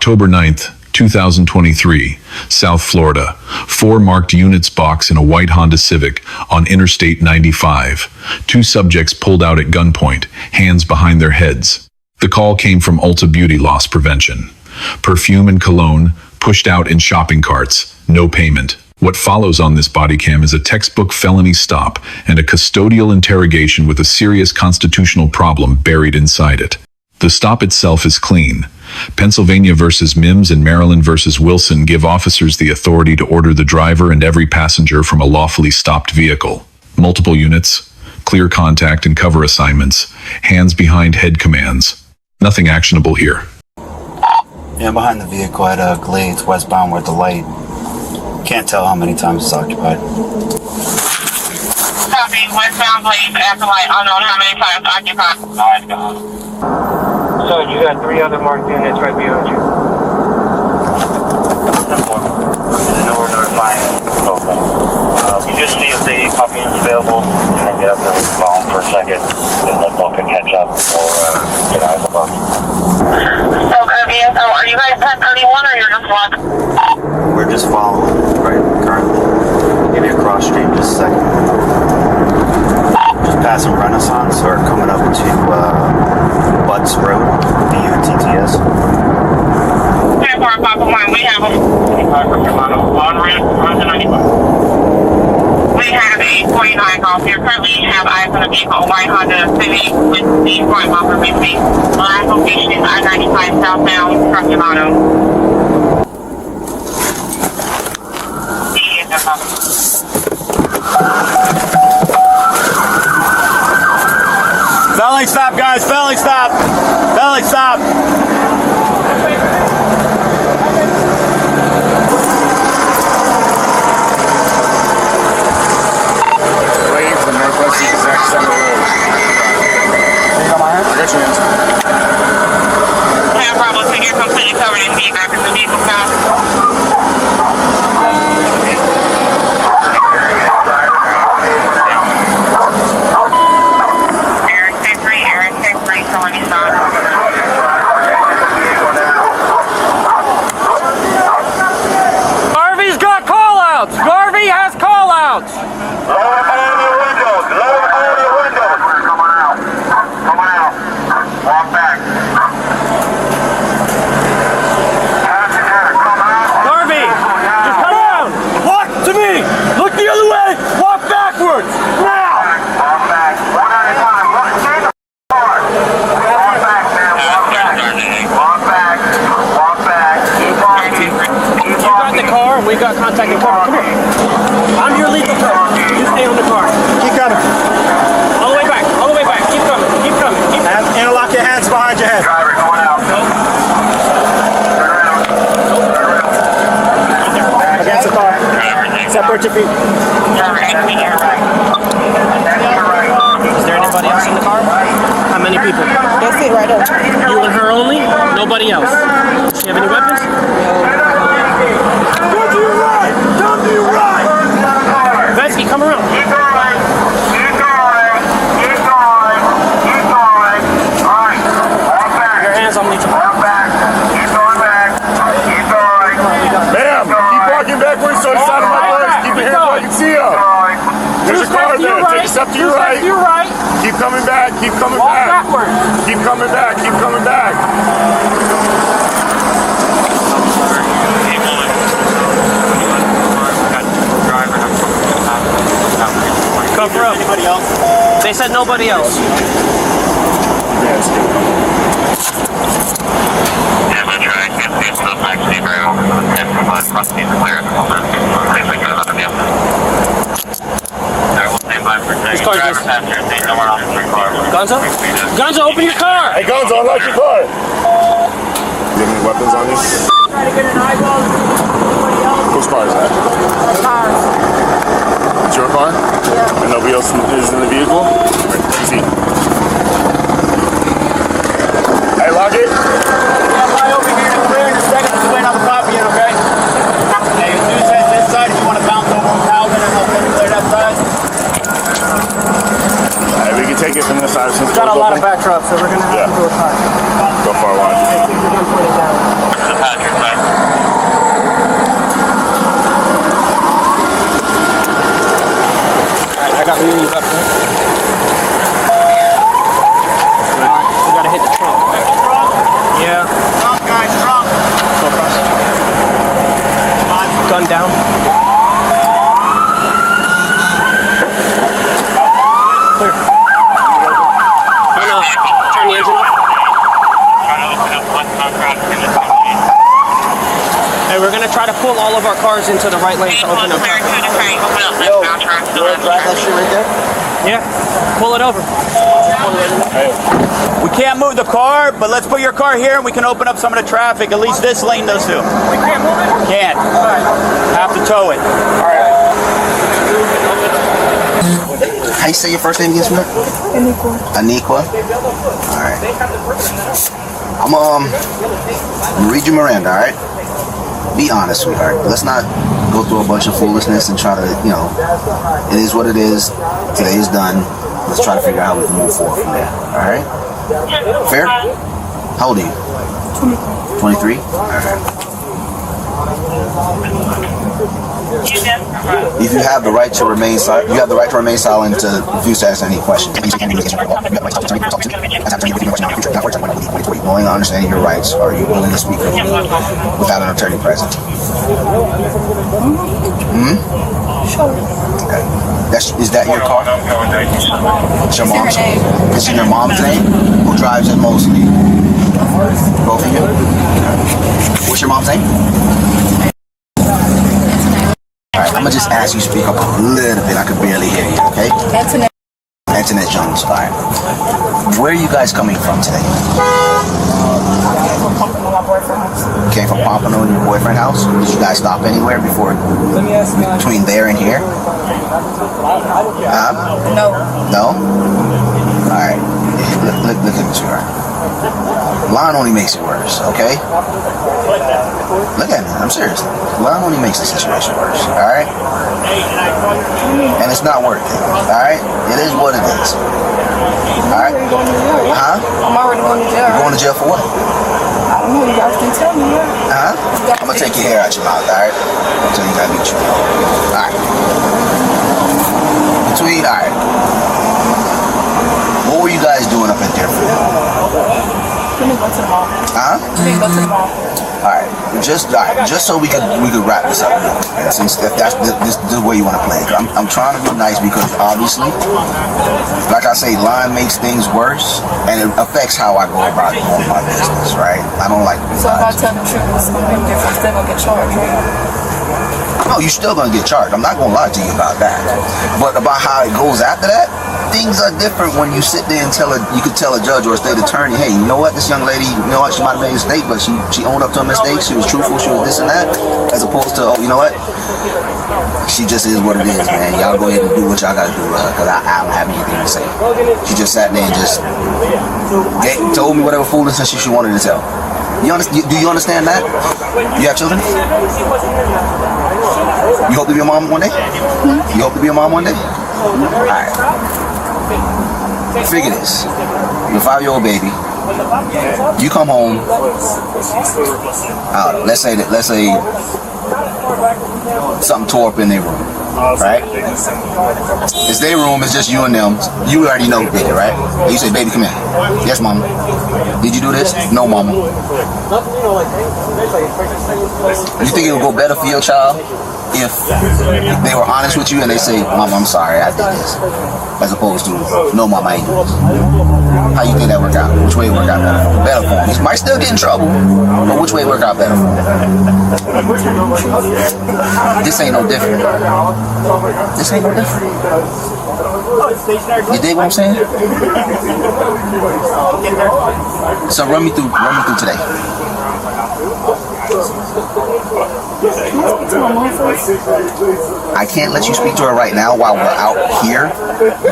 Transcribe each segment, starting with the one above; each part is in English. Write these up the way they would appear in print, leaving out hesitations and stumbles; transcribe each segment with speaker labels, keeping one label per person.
Speaker 1: October 9th, 2023, South Florida. 4 marked units box in a white Honda Civic on Interstate 95. 2 subjects pulled out at gunpoint, hands behind their heads. The call came from Ulta Beauty loss prevention. Perfume and cologne pushed out in shopping carts, no payment. What follows on this body cam is a textbook felony stop and a custodial interrogation with a serious constitutional problem buried inside it. The stop itself is clean. Pennsylvania versus Mims and Maryland versus Wilson give officers the authority to order the driver and every passenger from a lawfully stopped vehicle. Multiple units, clear contact and cover assignments, hands behind head commands. Nothing actionable here.
Speaker 2: Yeah, behind the vehicle at Glades, westbound with the light. Can't tell how many times it's occupied.
Speaker 3: Copy, westbound Glades at the light, unknown how many times occupied. Alright, go.
Speaker 4: So you got 3 other marked units right behind you.
Speaker 3: No, we're notifying. Okay. You just see if the copy is available, and then get up there with the phone for a second, and let them catch up or get out of the box. Okay, so are you guys at 31 or you're just walking?
Speaker 2: We're just following right currently. Give you a cross stream just a second. Just passing Renaissance or coming up to Butts Road, BUTTS.
Speaker 3: 10 for Papa One, we have a on route to 95. We have a 49 call here. Currently have eyes on a vehicle, white Honda Civic with the front bumper missing. Last location is I-95 southbound from Yamato.
Speaker 5: Felony stop, guys. Felony stop. Felony stop. Waiting for the Northwest Exact Center Road. You got my hand? I got your hands.
Speaker 3: Yeah, Bravo, so you're completely covered in feedback in the vehicle count.
Speaker 4: Garvey's got call-outs. Garvey has call-outs.
Speaker 3: Lower all your windows. Lower all your windows. Coming out. Coming out. Walk back.
Speaker 4: Garvey, just come down. Walk to me. Look the other way. Walk backwards. Now.
Speaker 3: Walk back. One at a time. Look through the car. Walk back, man. Walk back. Walk back. Walk back. Keep walking.
Speaker 4: You got the car, and we got contact and cover. Come on. I'm your legal cover. You stay on the car.
Speaker 5: Keep coming.
Speaker 4: All the way back. All the way back. Keep coming. Keep coming. Keep coming.
Speaker 5: Interlock your hands behind your head.
Speaker 3: Driver going out. Turn around.
Speaker 5: Against the car. Separate your feet.
Speaker 3: Driver, enemy to your right. Enemy to your right.
Speaker 4: Is there anybody else in the car? How many people?
Speaker 6: That's it right there.
Speaker 4: You and her only? Nobody else? Does she have any weapons?
Speaker 5: Come to your right. Come to your right.
Speaker 4: Vetsky, come around.
Speaker 3: Keep going. Keep going. Keep going. Keep going. All right. Walk back.
Speaker 4: Your hands on each other.
Speaker 3: Walk back. Keep going back. Keep going.
Speaker 5: Ma'am, keep walking backwards so it's out of my place. Keep your hands where I can see them. There's a car there. Take a step to your right.
Speaker 4: You're right.
Speaker 5: Keep coming back. Keep coming
Speaker 4: Walk
Speaker 5: back.
Speaker 4: backwards.
Speaker 5: Keep coming back. Keep coming back.
Speaker 4: Cover up. Anybody else? They said nobody else.
Speaker 3: Yeah, I'm trying to get this up actually very over the 10 from my front seat clear at the moment. Please make it up again. I will stand by for a second. Driver, passenger, seat, somewhere else in 3 cars.
Speaker 4: Gonzo? Gonzo, open your car!
Speaker 5: Hey, Gonzo, unlock your car. You have any weapons on you?
Speaker 6: Try to get an eyeball. Anybody else?
Speaker 5: Whose car is that?
Speaker 6: Cars.
Speaker 5: It's your car?
Speaker 6: Yeah.
Speaker 5: And nobody else is in the vehicle? Alright, take a seat. Hey, lock it.
Speaker 6: Yeah, fly over here to clear in a second. Just wait on the copy, okay? Yeah, you do say this side if you want to bounce over on Calvin and we'll clear that side.
Speaker 5: Hey, we can take it from this side since
Speaker 6: We've got a lot of back trucks, so we're going to have to do a cut.
Speaker 5: Go far line.
Speaker 6: We're going to put it down.
Speaker 7: got me when you got there. Alright, we gotta hit the trunk. Yeah.
Speaker 6: Trunk, guys, trunk.
Speaker 7: Gun down. Clear. Turn the engine off. Hey, we're gonna try to pull all of our cars into the right lane to open up traffic.
Speaker 6: Yo, you wanna drive that shit right there?
Speaker 7: Yeah, pull it over.
Speaker 6: We can't move the car, but let's put your car here and we can open up some of the traffic. At least this lane does too.
Speaker 7: We can't move it?
Speaker 6: Can't. Have to tow it.
Speaker 2: How you say your first name again, sweetheart? Aniqua. Alright. I'm gonna read you Miranda, alright? Be honest, sweetheart. Let's not go through a bunch of foolishness and try to, you know, it is what it is. Today is done. Let's try to figure out how we can move forward from there. Alright? Fair? How old are you? 23. Alright. If you have the right to remain silent, you have the right to remain silent to refuse to ask any questions. Knowing and understanding your rights, are you willing to speak without an attorney present? Okay. Is that your car? It's your mom's name. It's in your mom's name? Who drives it mostly? Both of you? What's your mom's name? Alright, I'm gonna just ask you to speak up a little bit. I could barely hear you, okay? Antoinette Jones. Alright. Where are you guys coming from today? Came from Pompano in your boyfriend's house? Did you guys stop anywhere before, between there and here?
Speaker 8: No.
Speaker 2: No? Alright. Look at this, right? Line only makes it worse, okay? Look at me, I'm serious. Line only makes the situation worse, alright? And it's not worth it, alright? It is what it is. Alright? Huh?
Speaker 8: I'm already going to jail.
Speaker 2: You're going to jail for what?
Speaker 8: I don't know, you guys can tell me.
Speaker 2: Huh? I'm gonna take your hair out your mouth, alright? Until you gotta beat you. Alright. Between, alright. What were you guys doing up in Deerfield?
Speaker 8: We didn't go to the mall.
Speaker 2: Huh?
Speaker 8: We didn't go to the mall.
Speaker 2: Alright, just so we could wrap this up. And since if that's this the way you want to play it, I'm trying to be nice because obviously, like I say, lying makes things worse, and it affects how I go about doing my business. Right? I don't like to be
Speaker 8: So if I
Speaker 2: lied to.
Speaker 8: tell the truth, it's going to make a difference. They're going to get charged, right?
Speaker 2: No, you're still gonna get charged. I'm not gonna lie to you about that. But about how it goes after that, things are different when you sit there and you could tell a judge or a state attorney, hey, you know what, this young lady, you know what, she might have made a mistake, but she owned up to a mistake, she was truthful, she was this and that, as opposed to, oh, you know what, she just is what it is, man. Y'all go ahead and do what y'all gotta do, because I don't have anything to say. She just sat there and just told me whatever foolishness she wanted to tell. Do you understand that? You have children? You hope to be a mom one day? You hope to be a mom one day? Alright. Figure this. You're a 5-year-old baby. You come home. Let's say something tore up in their room. Right? It's their room, it's just you and them. You already know who did it, right? And you say, baby, come here. Yes, mama. Did you do this? No, mama. You think it would go better for your child if they were honest with you and they say, Mom, I'm sorry, I did this, as opposed to, no, Mom, I ain't do this? How you think that worked out? Which way it worked out better for him? He might still get in trouble, but which way it worked out better for him? This ain't no different. This ain't no different. You dig what I'm saying? So run me through today. I can't let you speak to her right now while we're out here,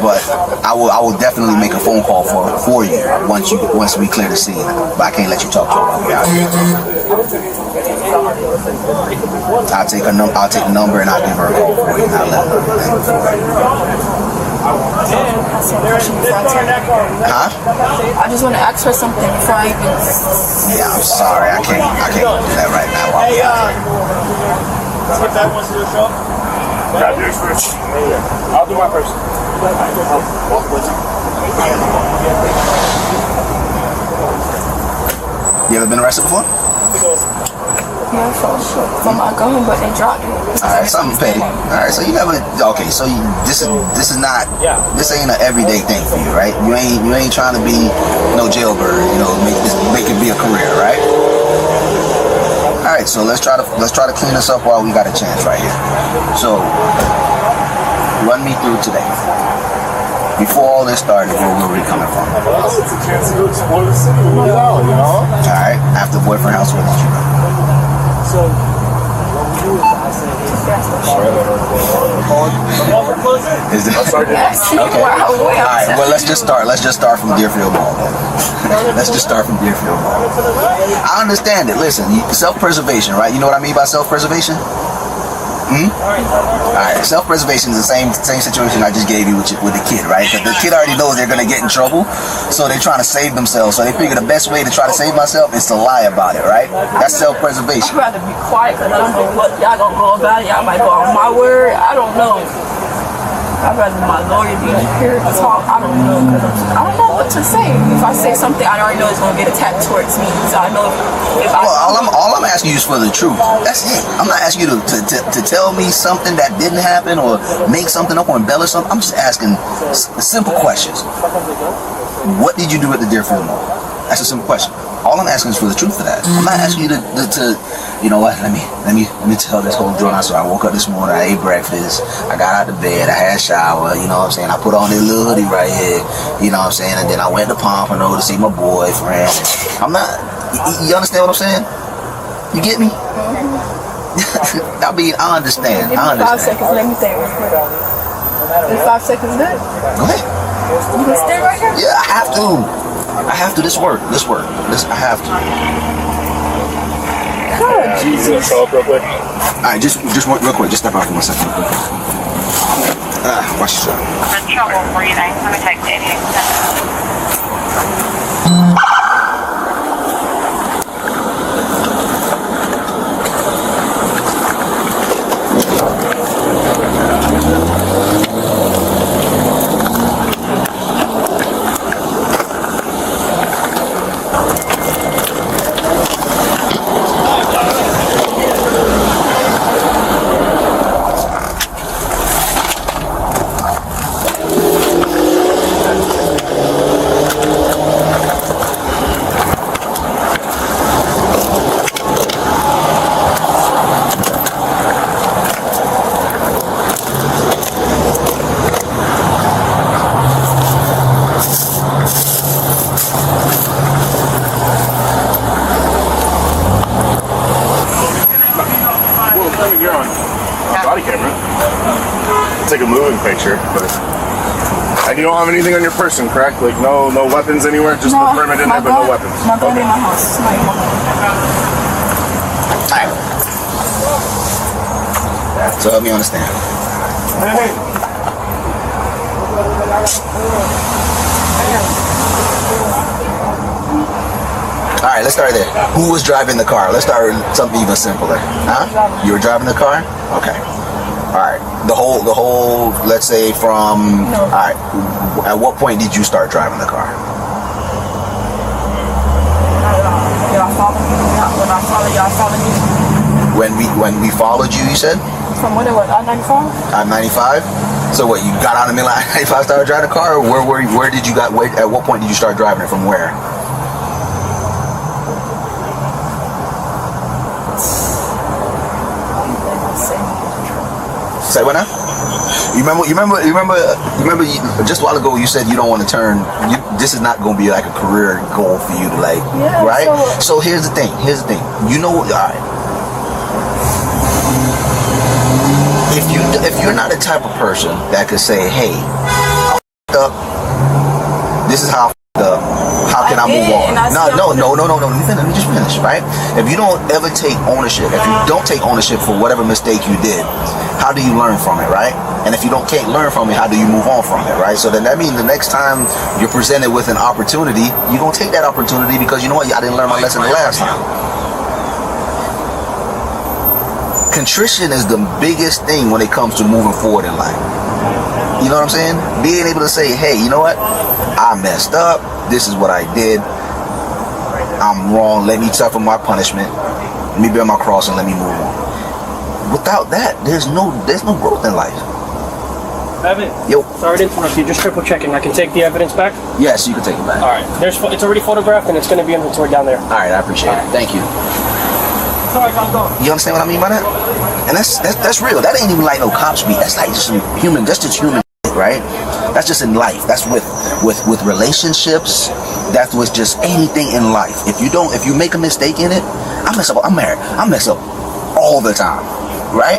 Speaker 2: but I will definitely make a phone call for you once we clear the scene. But I can't let you talk to her while we're out here. I'll take the number and I'll give her a call for you and I'll let her know. Huh?
Speaker 8: I just want to ask her something before I even...
Speaker 2: Yeah, I'm sorry. I can't do that right now.
Speaker 5: Got yours first. I'll do my first.
Speaker 2: You ever been arrested before?
Speaker 8: Yeah, from my gun, but they dropped it.
Speaker 2: Alright, something petty. Alright, so you never, okay, so this is not, this ain't an everyday thing for you, right? You ain't trying to be no jailbird, you know, make it be a career, right? Alright, so let's try to clean this up while we got a chance right here. So run me through today. Before all this started, where were we coming from?
Speaker 5: Well, it's a chance to go explore the city with you know?
Speaker 2: Alright, after boyfriend house, where did you go?
Speaker 7: So, what we do is I say,
Speaker 2: Is that,
Speaker 8: Yes.
Speaker 2: okay.
Speaker 8: Wow.
Speaker 2: Alright, well let's just start from Deerfield Mall then. Let's just start from Deerfield Mall. I understand it. Listen, self-preservation, right? You know what I mean by self-preservation? Alright, self-preservation is the same situation I just gave you with the kid, right? Because the kid already knows they're gonna get in trouble, so they're trying to save themselves. So they figure the best way to try to save myself is to lie about it, right? That's self-preservation.
Speaker 8: I'd rather be quiet because I don't know what y'all gonna go about it. Y'all might go on my word. I don't know. I'd rather my lawyer be here to talk. I don't know because I don't know what to say. If I say something, I already know it's gonna get attacked towards me. So I know if I.
Speaker 2: Well, all I'm asking you is for the truth. That's it. I'm not asking you to tell me something that didn't happen or make something up or embellish something. I'm just asking simple questions. What did you do at the Deerfield Mall? That's a simple question. All I'm asking is for the truth of that. I'm not asking you to you know what, let me tell this whole drama. So I woke up this morning, I ate breakfast, I got out of bed, I had a shower, you know what I'm saying? I put on this little hoodie right here, you know what I'm saying? And then I went to Pompano to see my boyfriend. I'm not, you understand what I'm saying? You get me? I mean, I understand.
Speaker 8: Give me 5 seconds, let me think. Is 5 seconds good?
Speaker 2: Go ahead.
Speaker 8: You can stay right here?
Speaker 2: Yeah, I have to. This work. I have to.
Speaker 8: God, Jesus.
Speaker 5: Show up real quick.
Speaker 2: Alright, just real quick. Just step out for 1 second. Watch yourself.
Speaker 3: The trouble breathing. Let me take the idiot.
Speaker 5: You're on Bodycam, right? Take a moving picture, but and you don't have anything on your person, correct? Like no weapons anywhere, just the permit in there, but no weapons.
Speaker 8: My gun in my house.
Speaker 2: Alright. So help me understand. Alright, let's start there. Who was driving the car? Let's start with something even simpler. Huh? You were driving the car? Okay. Alright. The whole, let's say from, alright. At what point did you start driving the car?
Speaker 8: Y'all followed me.
Speaker 2: When we followed you, you said?
Speaker 8: From when it was I-95?
Speaker 2: I-95? So what, you got out of the middle of I-95, started driving the car? Or where did you at what point did you start driving it? From where? Say what now? You remember just a while ago you said you don't want to turn, this is not going to be like a career goal for you to like,
Speaker 8: yeah,
Speaker 2: right? So here's the thing. You know, all right. If you're not the type of person that could say, hey, I f***ed up, this is how I f***ed up, how can I move on? No, let me just finish, right? If you don't ever take ownership, if you don't take ownership for whatever mistake you did, how do you learn from it, right? And if you can't learn from it, how do you move on from it, right? So then that means the next time you're presented with an opportunity, you're going to take that opportunity because you know what? I didn't learn my lesson the last time. contrition is the biggest thing when it comes to moving forward in life. You know what I'm saying? Being able to say, hey, you know what? I messed up. This is what I did. I'm wrong. Let me suffer my punishment. Let me bear my cross and let me move on. Without that, there's no growth in life.
Speaker 7: Evan.
Speaker 2: Yo.
Speaker 7: Sorry to interrupt you. Just triple checking. I can take the evidence back?
Speaker 2: Yes, you can take it back.
Speaker 7: All right. It's already photographed and it's going to be inventory down there.
Speaker 2: All right, I appreciate it. Thank you.
Speaker 7: Sorry, I'm going.
Speaker 2: You understand what I mean by that? And that's real. That ain't even like no cop speak. That's like just some human. That's just human, right? That's just in life. That's with relationships. That's with just anything in life. If you make a mistake in it, I mess up. I'm married. I mess up all the time, right?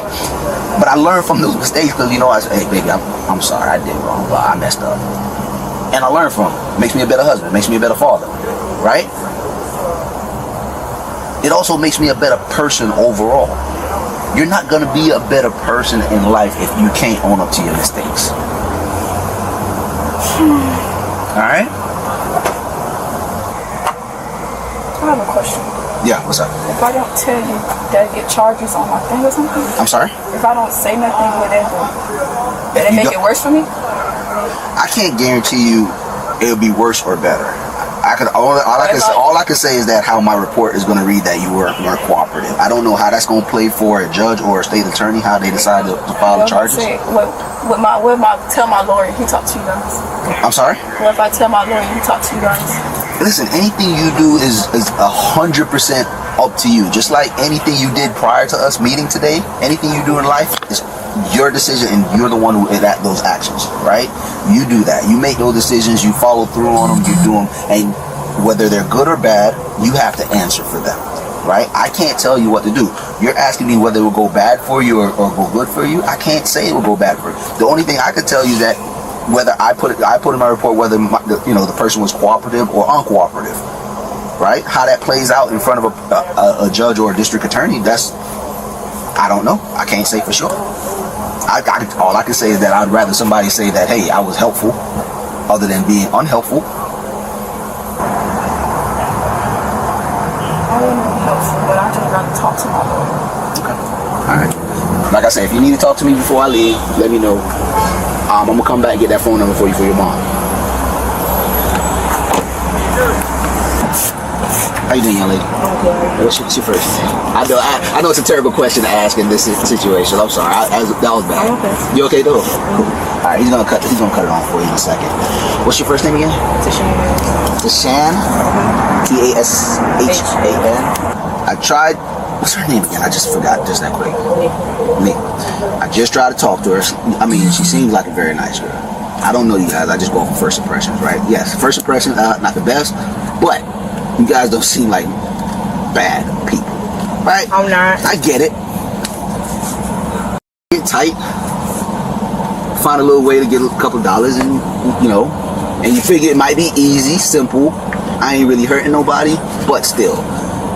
Speaker 2: But I learn from those mistakes because I say, hey baby, I'm sorry, I did wrong, but I messed up, and I learn from it. Makes me a better husband. Makes me a better father, right? It also makes me a better person overall. You're not gonna be a better person in life if you can't own up to your mistakes. All right?
Speaker 8: I have a question.
Speaker 2: Yeah, what's up?
Speaker 8: If I don't tell you that I get charges on my thing or something?
Speaker 2: I'm sorry?
Speaker 8: If I don't say nothing, would it make it worse for me?
Speaker 2: I can't guarantee you it'll be worse or better. All I can say is that how my report is going to read that you weren't cooperative. I don't know how that's going to play for a judge or a state attorney, how they decide to file the charges.
Speaker 8: What if I tell my lawyer he talked to you guys?
Speaker 2: I'm sorry?
Speaker 8: What if I tell my lawyer he talked to you guys?
Speaker 2: Listen, anything you do is 100% up to you. Just like anything you did prior to us meeting today, anything you do in life is your decision, and you're the one who did those actions, right? You do that. You make those decisions. You follow through on them. You do them, and whether they're good or bad, you have to answer for them, right? I can't tell you what to do. You're asking me whether it will go bad for you or go good for you. I can't say it will go bad for you. The only thing I can tell you is that whether I put in my report whether the person was cooperative or uncooperative, right? How that plays out in front of a judge or a district attorney, I don't know. I can't say for sure. All I can say is that I'd rather somebody say that, hey, I was helpful, other than being unhelpful.
Speaker 8: I wouldn't be helpful, but I just rather talk to my lawyer.
Speaker 2: Okay. All right. Like I said, if you need to talk to me before I leave, let me know. I'm gonna come back and get that phone number for you for your mom. How you doing, young lady?
Speaker 8: Okay.
Speaker 2: What's your first name? I know it's a terrible question to ask in this situation. I'm sorry. That was bad.
Speaker 8: I'm okay.
Speaker 2: You okay, though? Cool. All right, he's gonna cut it on for you in a second. What's your first name again? Tashan. Tashan. I tried. What's her name again? I just forgot just that quick. Me. I just tried to talk to her. I mean, she seems like a very nice girl. I don't know you guys. I just go for first impressions, right? Yes, first impressions, not the best, but you guys don't seem like bad people, right?
Speaker 8: I'm not.
Speaker 2: I get it. Get tight. Find a little way to get a couple dollars, and and you figure it might be easy, simple. I ain't really hurting nobody, but still,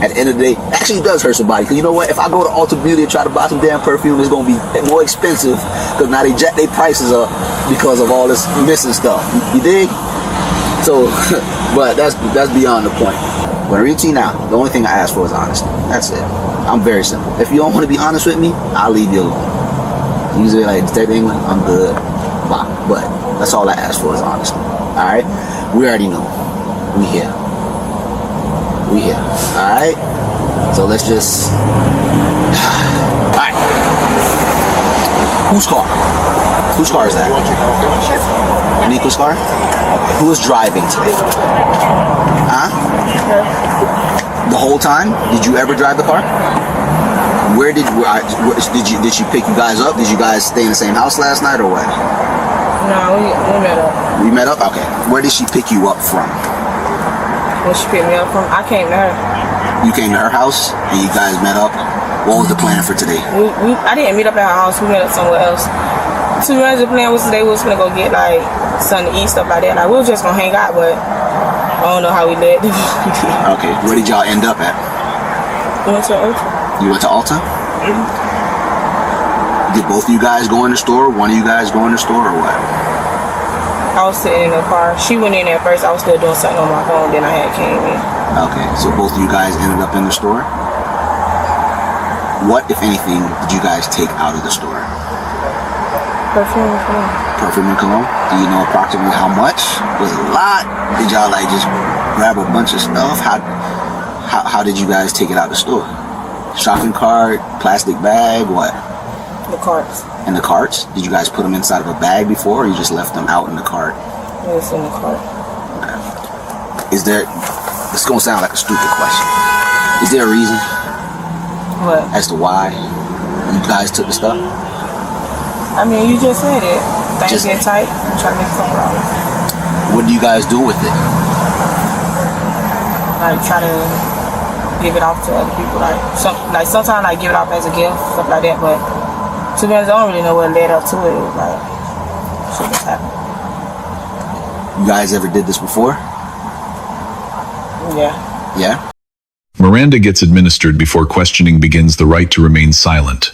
Speaker 2: at the end of the day, actually it does hurt somebody. Because you know what? If I go to Ulta Beauty and try to buy some damn perfume, it's gonna be more expensive because now they jack their prices up because of all this missing stuff. You dig? So, but that's beyond the point. When I read to you now, the only thing I ask for is honesty. That's it. I'm very simple. If you don't want to be honest with me, I'll leave you alone. You say like, Detective England, I'm good. Bye. But that's all I ask for is honesty. All right? We already know. We here. All right? So let's just. All right. Whose car? Whose car is that? Nico's car? Okay. Who was driving today? Huh? The whole time? Did you ever drive the car? Did she pick you guys up? Did you guys stay in the same house last night or what?
Speaker 8: No, we met up.
Speaker 2: We met up? Okay. Where did she pick you up from?
Speaker 8: Where she picked me up from? I came to her.
Speaker 2: You came to her house and you guys met up? What was the plan for today?
Speaker 8: I didn't meet up at her house. We met up somewhere else. To be honest, the plan was today we was gonna go get like something to eat, stuff like that. Like we were just gonna hang out, but I don't know how we met.
Speaker 2: Okay. Where did y'all end up at?
Speaker 8: We went to Ulta.
Speaker 2: You went to Ulta?
Speaker 8: Mm-hmm.
Speaker 2: Did both of you guys go in the store? One of you guys go in the store or what?
Speaker 8: I was sitting in the car. She went in there first. I was still doing something on my phone. Then I had came in.
Speaker 2: Okay, so both of you guys ended up in the store? What, if anything, did you guys take out of the store?
Speaker 8: Perfume and cologne.
Speaker 2: Perfume and cologne? Do you know approximately how much? Was it a lot? Did y'all like just grab a bunch of stuff? How did you guys take it out of the store? Shopping cart, plastic bag, what?
Speaker 8: The carts.
Speaker 2: In the carts? Did you guys put them inside of a bag before, or you just left them out in the cart?
Speaker 8: It was in the cart.
Speaker 2: Okay. Is there, this is gonna sound like a stupid question. Is there a reason
Speaker 8: What?
Speaker 2: as to why you guys took the stuff?
Speaker 8: I mean, you just said it. Things
Speaker 2: Just-
Speaker 8: get tight. I'm trying to make something wrong.
Speaker 2: What do you guys do with it?
Speaker 8: Like, try to give it off to other people. Like sometimes I give it off as a gift, stuff like that. But to be honest, I don't really know what led up to it. It was like, shit just happened.
Speaker 2: You guys ever did this before?
Speaker 8: Yeah.
Speaker 2: Yeah?
Speaker 1: Miranda gets administered before questioning begins. The right to remain silent,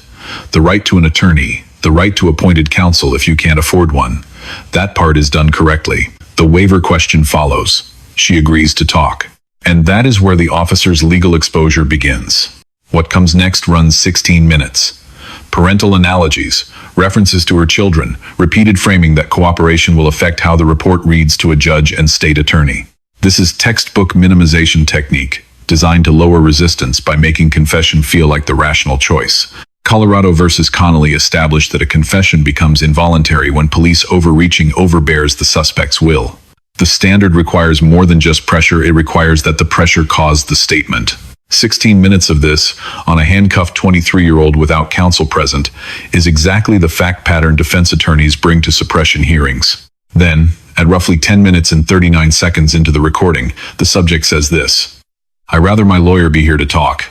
Speaker 1: the right to an attorney, the right to appointed counsel if you can't afford one. That part is done correctly. The waiver question follows. She agrees to talk. And that is where the officer's legal exposure begins. What comes next runs 16 minutes. Parental analogies, references to her children, repeated framing that cooperation will affect how the report reads to a judge and state attorney. This is textbook minimization technique, designed to lower resistance by making confession feel like the rational choice. Colorado versus Connolly established that a confession becomes involuntary when police overreaching overbears the suspect's will. The standard requires more than just pressure, it requires that the pressure cause the statement. 16 minutes of this, on a handcuffed 23-year-old without counsel present, is exactly the fact pattern defense attorneys bring to suppression hearings. Then, at roughly 10 minutes and 39 seconds into the recording, the subject says this: "I rather my lawyer be here to talk.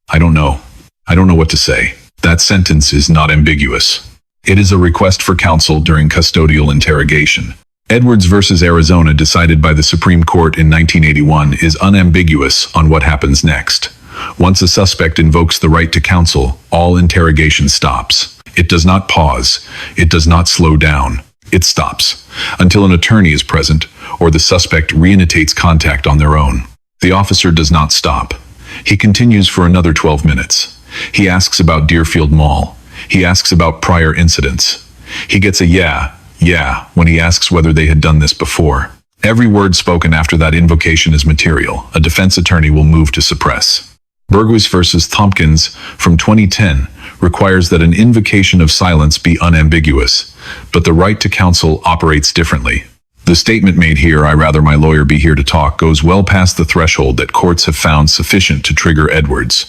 Speaker 1: I don't know what to say." That sentence is not ambiguous. It is a request for counsel during custodial interrogation. Edwards versus Arizona, decided by the Supreme Court in 1981, is unambiguous on what happens next. Once a suspect invokes the right to counsel, all interrogation stops. It does not pause. It does not slow down. It stops until an attorney is present or the suspect reinitiates contact on their own. The officer does not stop. He continues for another 12 minutes. He asks about Deerfield Mall. He asks about prior incidents. He gets a yeah when he asks whether they had done this before. Every word spoken after that invocation is material. A defense attorney will move to suppress. Burgess versus Tompkins from 2010 requires that an invocation of silence be unambiguous, but the right to counsel operates differently. The statement made here, "I rather my lawyer be here to talk," goes well past the threshold that courts have found sufficient to trigger Edwards.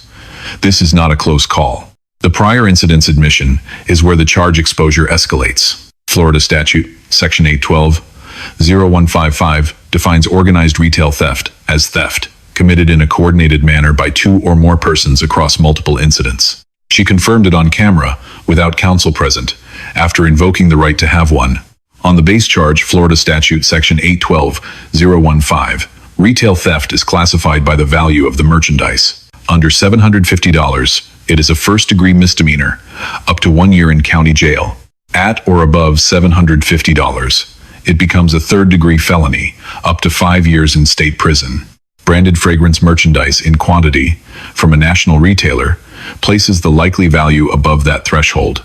Speaker 1: This is not a close call. The prior incident's admission is where the charge exposure escalates. Florida Statute, Section 812-0155, defines organized retail theft as theft committed in a coordinated manner by two or more persons across multiple incidents. She confirmed it on camera, without counsel present, after invoking the right to have one. On the base charge, Florida Statute, Section 812-015, retail theft is classified by the value of the merchandise. Under $750, it is a first-degree misdemeanor, up to 1 year in county jail. At or above $750, it becomes a third-degree felony, up to 5 years in state prison. Branded fragrance merchandise in quantity from a national retailer places the likely value above that threshold.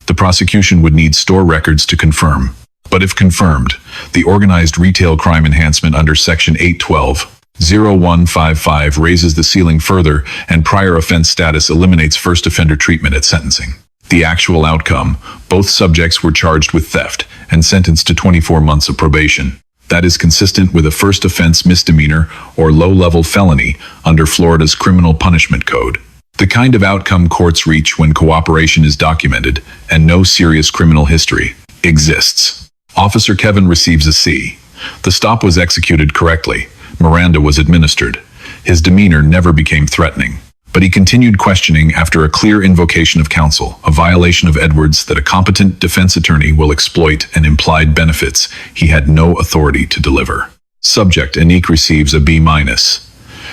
Speaker 1: The prosecution would need store records to confirm. But if confirmed, the organized retail crime enhancement under Section 812-0155 raises the ceiling further, and prior offense status eliminates first offender treatment at sentencing. The actual outcome: both subjects were charged with theft and sentenced to 24 months of probation. That is consistent with a first offense misdemeanor or low-level felony under Florida's Criminal Punishment Code. The kind of outcome courts reach when cooperation is documented and no serious criminal history exists. Officer Kevin receives a C. The stop was executed correctly. Miranda was administered. His demeanor never became threatening. But he continued questioning after a clear invocation of counsel, a violation of Edwards that a competent defense attorney will exploit and implied benefits he had no authority to deliver. Subject Anique receives a B-.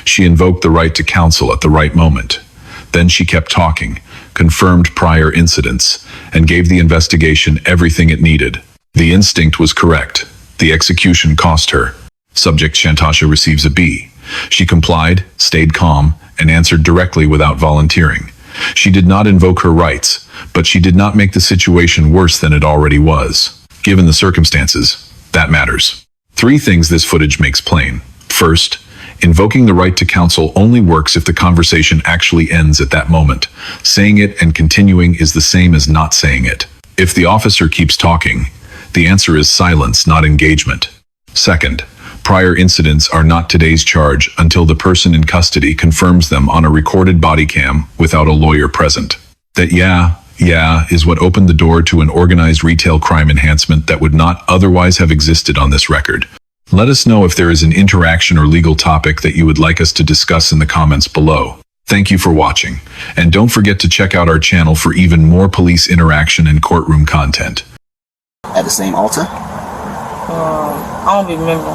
Speaker 1: She invoked the right to counsel at the right moment. Then she kept talking, confirmed prior incidents, and gave the investigation everything it needed. The instinct was correct. The execution cost her. Subject Shantasha receives a B. She complied, stayed calm, and answered directly without volunteering. She did not invoke her rights, but she did not make the situation worse than it already was. Given the circumstances, that matters. 3 things this footage makes plain. First, invoking the right to counsel only works if the conversation actually ends at that moment. Saying it and continuing is the same as not saying it. If the officer keeps talking, the answer is silence, not engagement. Second, prior incidents are not today's charge until the person in custody confirms them on a recorded body cam without a lawyer present. That yeah is what opened the door to an organized retail crime enhancement that would not otherwise have existed on this record. Let us know if there is an interaction or legal topic that you would like us to discuss in the comments below. Thank you for watching, and don't forget to check out our channel for even more police interaction and courtroom content.
Speaker 2: At the same Ulta?
Speaker 8: I don't remember.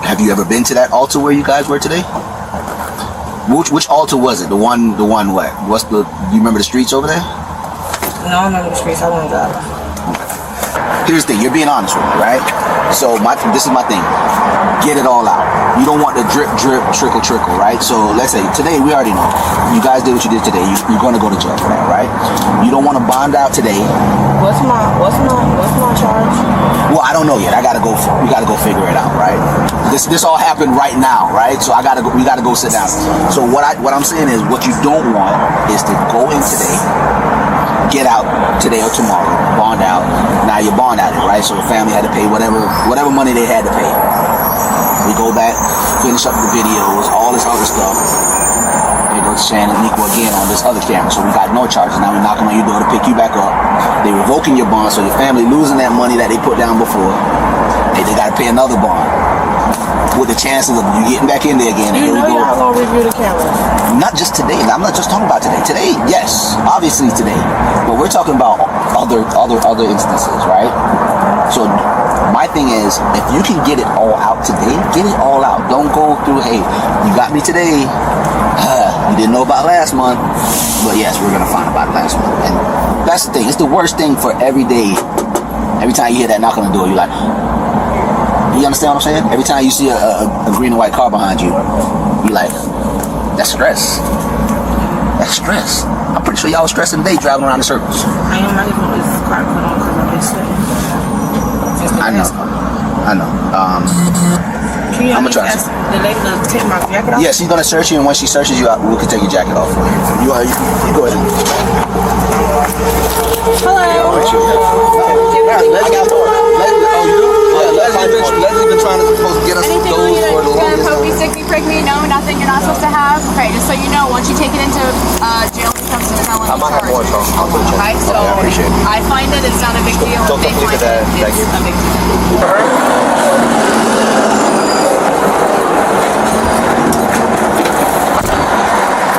Speaker 2: Have you ever been to that Ulta where you guys were today? Which Ulta was it? The one what? You remember the streets over there?
Speaker 8: No, I remember the streets. I don't drive.
Speaker 2: Here's the thing, you're being honest with me, right? So this is my thing. Get it all out. You don't want the drip, trickle, right? So let's say today, we already know. You guys did what you did today. You're going to go to jail for that, right? You don't want to bond out today.
Speaker 8: What's my charge?
Speaker 2: Well, I don't know yet. We gotta go figure it out, right? This all happened right now, right? So we gotta go sit down. So what I'm saying is, what you don't want is to go in today, get out today or tomorrow, bond out. Now you bond out it, right? So the family had to pay whatever money they had to pay. We go back, finish up the videos, all this other stuff. They go to Shannon and Nico again on this other camera. So we got no charges. Now we're knocking on your door to pick you back up. They revoking your bond, so your family losing that money that they put down before. They got to pay another bond. With the chances of you getting back in there again.
Speaker 8: You know y'all gonna review the camera.
Speaker 2: Not just today. I'm not just talking about today. Today, yes, obviously today. But we're talking about other instances, right? So my thing is, if you can get it all out today, get it all out. Don't go through, hey, you got me today. You didn't know about last month. But yes, we're gonna find about last month. And that's the thing. It's the worst thing for every day. Every time you hear that knock on the door, you're like, you understand what I'm saying? Every time you see a green and white car behind you, you're like, that's stress. That's stress. I'm pretty sure y'all was stressing today driving around in circles.
Speaker 8: I am not even with this car put on because I'm just sitting.
Speaker 2: I know.
Speaker 8: Can you
Speaker 2: I'm gonna try
Speaker 8: ask the lady to take my jacket off?
Speaker 2: Yeah, she's gonna search you, and when she searches you out, we can take your jacket off for you. You go ahead.
Speaker 8: Hello.
Speaker 2: Leslie's been trying to get us
Speaker 9: Anything
Speaker 2: those
Speaker 9: you
Speaker 2: for the
Speaker 9: gonna
Speaker 2: longest
Speaker 9: poke me,
Speaker 2: time.
Speaker 9: stick me, prick me? No, nothing you're not supposed to have? Okay, just so you know, once you take it into jail, it becomes a felony
Speaker 2: I might have
Speaker 9: charge.
Speaker 2: more, so I'll put it in.
Speaker 9: Okay, so
Speaker 2: Okay, I appreciate it.
Speaker 9: I find it, it's not a big deal.
Speaker 2: Don't
Speaker 9: They
Speaker 2: look
Speaker 9: find
Speaker 2: at that.
Speaker 9: it,
Speaker 2: Thank
Speaker 9: it's
Speaker 2: you.
Speaker 9: a big deal.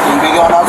Speaker 2: You be going out